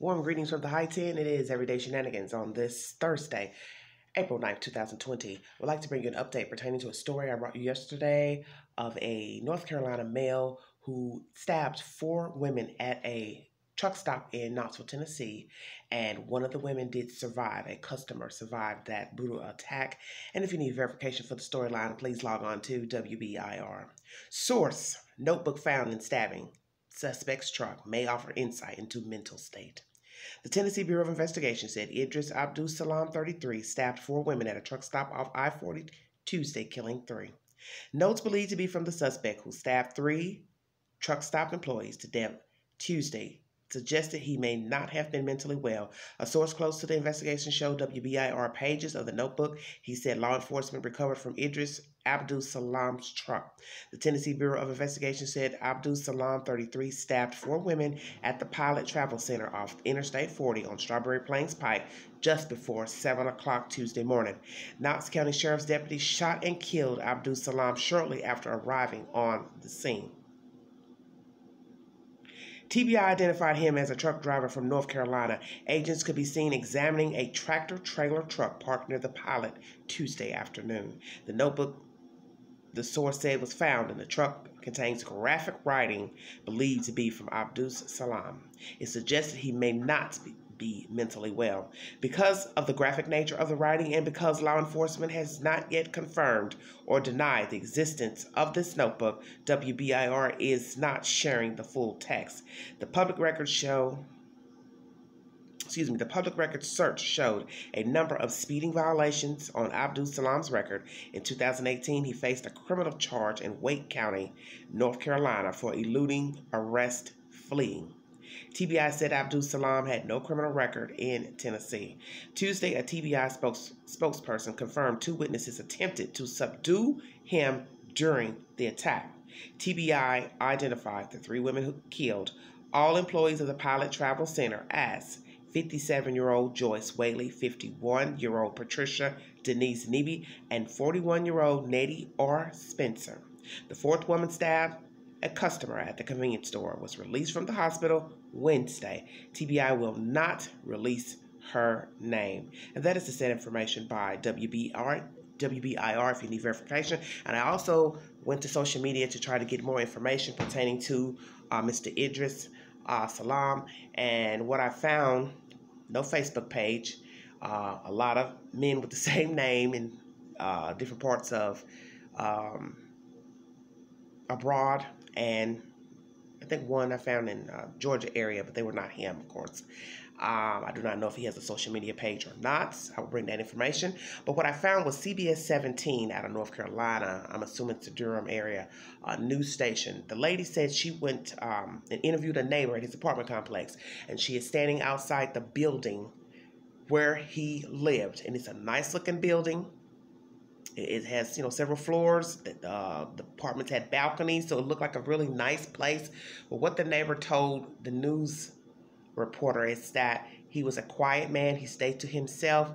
Warm greetings from the High 10. It is Everyday Shenanigans on this Thursday, April 9th, 2020. I would like to bring you an update pertaining to a story I brought you yesterday of a North Carolina male who stabbed 4 women at a truck stop in Knoxville, Tennessee, and one of the women did survive. A customer survived that brutal attack. And if you need verification for the storyline, please log on to WBIR. Source: notebook found in stabbing. Suspect's truck may offer insight into mental state. The Tennessee Bureau of Investigation said Idris Abdul Salam, 33, stabbed 4 women at a truck stop off I-40 Tuesday, killing 3. Notes believed to be from the suspect, who stabbed 3 truck stop employees to death Tuesday, suggested he may not have been mentally well. A source close to the investigation showed WBIR pages of the notebook he said law enforcement recovered from Idris Abdul Salam's truck. The Tennessee Bureau of Investigation said Abdul Salam, 33, stabbed 4 women at the Pilot Travel Center off Interstate 40 on Strawberry Plains Pike just before 7 o'clock Tuesday morning. Knox County Sheriff's deputies shot and killed Abdul Salam shortly after arriving on the scene. TBI identified him as a truck driver from North Carolina. Agents could be seen examining a tractor-trailer truck parked near the Pilot Tuesday afternoon. The notebook, the source said, was found in the truck contains graphic writing believed to be from Abdul Salam. It suggested he may not be mentally well. Because of the graphic nature of the writing and because law enforcement has not yet confirmed or denied the existence of this notebook, WBIR is not sharing the full text. The public record search showed a number of speeding violations on Abdul Salam's record. In 2018, he faced a criminal charge in Wake County, North Carolina, for eluding arrest fleeing. TBI said Abdul Salam had no criminal record in Tennessee. Tuesday, a TBI spokesperson confirmed 2 witnesses attempted to subdue him during the attack. TBI identified the 3 women who killed, all employees of the Pilot Travel Center, as 57-year-old Joyce Whaley, 51-year-old Patricia Denise Neby, and 41-year-old Nettie R. Spencer. The 4th woman stabbed a customer at the convenience store was released from the hospital Wednesday. TBI will not release her name. And that is the said information by WBIR if you need verification. And I also went to social media to try to get more information pertaining to Mr. Idris Salam. And what I found, no Facebook page, a lot of men with the same name in different parts of abroad, and I think one I found in Georgia area, but they were not him, of course. I do not know if he has a social media page or not. I will bring that information. But what I found was CBS 17 out of North Carolina. I'm assuming it's the Durham area news station. The lady said she went and interviewed a neighbor at his apartment complex, and she is standing outside the building where he lived. And it's a nice looking building. It has, several floors. The apartments had balconies, so it looked like a really nice place. But what the neighbor told the news reporter is that he was a quiet man. He stayed to himself.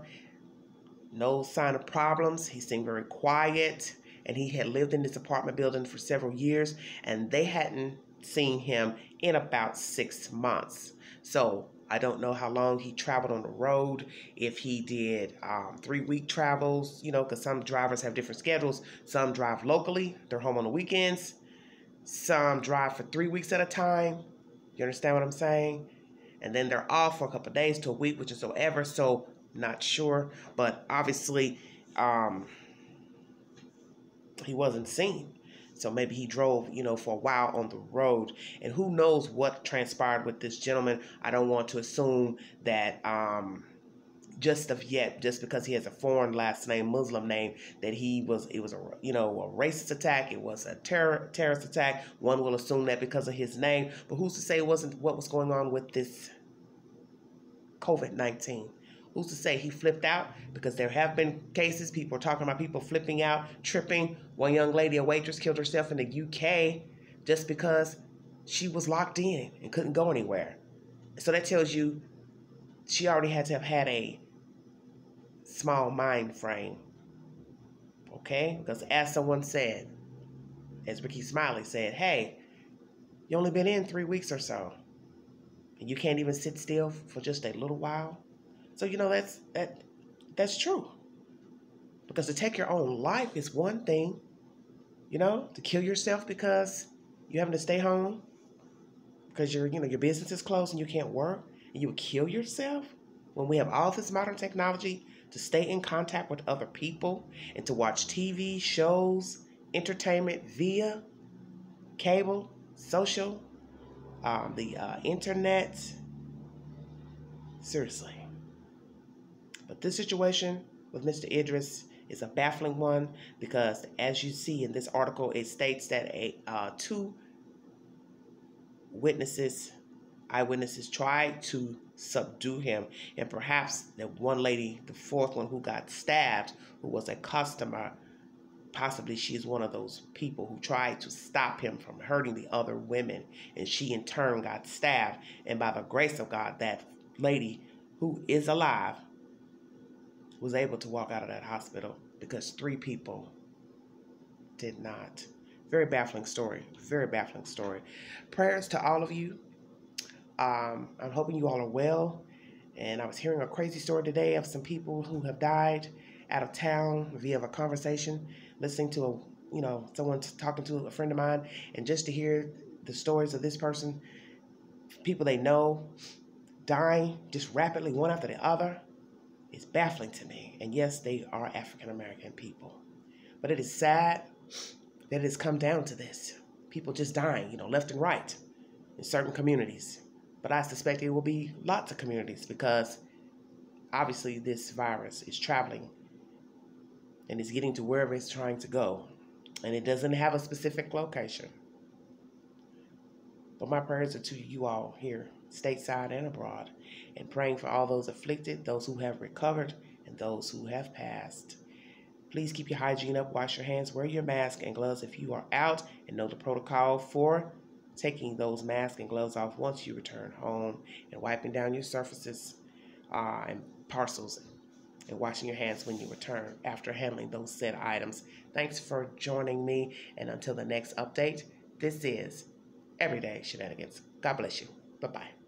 No sign of problems. He seemed very quiet, and he had lived in this apartment building for several years, and they hadn't seen him in about 6 months. So I don't know how long he traveled on the road, if he did 3-week travels, because some drivers have different schedules. Some drive locally, they're home on the weekends. Some drive for 3 weeks at a time. You understand what I'm saying? And then they're off for a couple of days to a week, which is whatever. So, not sure. But obviously, he wasn't seen. So maybe he drove, for a while on the road. And who knows what transpired with this gentleman. I don't want to assume that just because he has a foreign last name, Muslim name, that it was a racist attack. It was a terrorist attack. One will assume that because of his name. But who's to say it wasn't what was going on with this COVID-19? Who's to say he flipped out? Because there have been cases, people are talking about people flipping out, tripping. One young lady, a waitress, killed herself in the UK just because she was locked in and couldn't go anywhere. So that tells you she already had to have had a small mind frame. Okay? Because as someone said, as Ricky Smiley said, hey, you only been in 3 weeks or so. and you can't even sit still for just a little while. So that's true. Because to take your own life is one thing, to kill yourself because you're having to stay home because your business is closed and you can't work, and you would kill yourself when we have all this modern technology to stay in contact with other people and to watch TV shows, entertainment via cable, social, the internet. Seriously. But this situation with Mr. Idris is a baffling one because, as you see in this article, it states that two eyewitnesses tried to subdue him, and perhaps that one lady, the fourth one who got stabbed, who was a customer, possibly she is one of those people who tried to stop him from hurting the other women, and she in turn got stabbed. And by the grace of God, that lady, who is alive, was able to walk out of that hospital because 3 people did not. Very baffling story. Very baffling story. Prayers to all of you. I'm hoping you all are well. And I was hearing a crazy story today of some people who have died out of town via a conversation, listening to someone talking to a friend of mine, and just to hear the stories of this person, people they know, dying just rapidly one after the other, is baffling to me. And yes, they are African American people. But it is sad that it has come down to this. People just dying, left and right in certain communities. But I suspect it will be lots of communities because obviously this virus is traveling and is getting to wherever it's trying to go. And it doesn't have a specific location. But my prayers are to you all here, stateside and abroad, and praying for all those afflicted, those who have recovered, and those who have passed. Please keep your hygiene up, wash your hands, wear your mask and gloves if you are out, and know the protocol for taking those masks and gloves off once you return home, and wiping down your surfaces and parcels, and washing your hands when you return after handling those said items. Thanks for joining me, and until the next update, this is Everyday Shenanigans. God bless you. Bye-bye.